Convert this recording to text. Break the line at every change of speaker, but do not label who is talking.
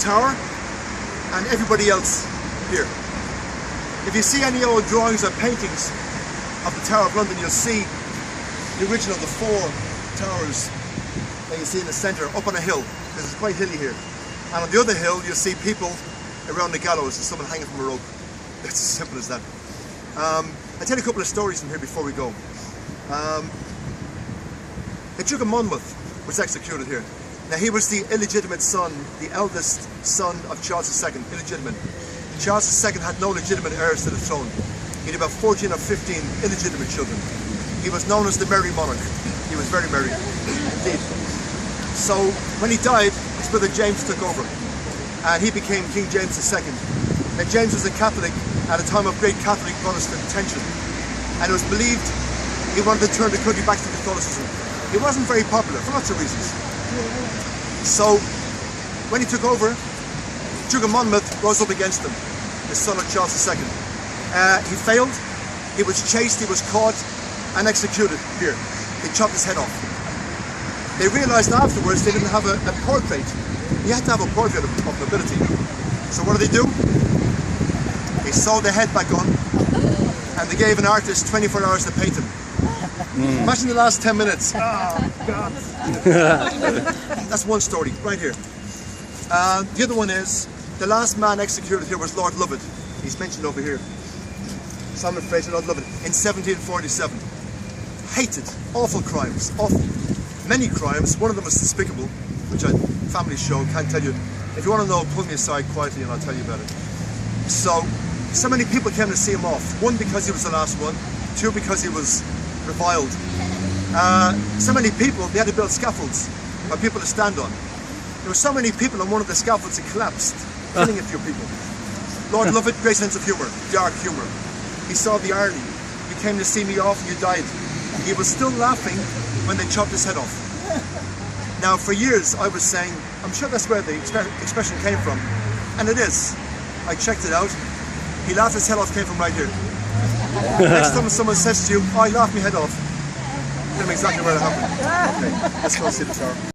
tower and everybody else here. If you see any old drawings or paintings of the Tower of London, you'll see the original of the four towers that you see in the centre up on a hill, because it's quite hilly here. And on the other hill you'll see people around the gallows and someone hanging from a rope. It's as simple as that. I'll tell you a couple of stories from here before we go. The Duke of Monmouth was executed here. Now he was the illegitimate son, the eldest son of Charles II, illegitimate. Charles II had no legitimate heirs to the throne. He had about 14 or 15 illegitimate children. He was known as the Merry Monarch. He was very merry indeed. So when he died, his brother James took over and he became King James II. Now James was a Catholic at a time of great Catholic Protestant tension, and it was believed he wanted to turn the country back to Catholicism. He wasn't very popular for lots of reasons. So when he took over, Duke of Monmouth rose up against him, the son of Charles II. He failed, he was chased, he was caught and executed here. They chopped his head off. They realised afterwards they didn't have a portrait. You had to have a portrait of nobility. So what did they do? They sewed the head back on and they gave an artist 24 hours to paint him. Imagine the last 10 minutes. Oh, God. That's one story, right here. The other one is, the last man executed here was Lord Lovat. He's mentioned over here. Simon Fraser, Lord Lovat, in 1747. Hated, awful crimes, awful. Many crimes, one of them was despicable, which a family show, can't tell you. If you want to know, pull me aside quietly and I'll tell you about it. So many people came to see him off. One, because he was the last one. Two, because he was reviled. So many people, they had to build scaffolds for people to stand on. There were so many people on one of the scaffolds it collapsed, killing a few people. Lord Lovat, great sense of humour, dark humour. He saw the irony. You came to see me off and you died. He was still laughing when they chopped his head off. Now for years I was saying, I'm sure that's where the expression came from. And it is. I checked it out. He laughed his head off came from right here. Next time someone says to you, oh, I laughed my head off, tell them exactly where it happened. Okay, let's go see the tower.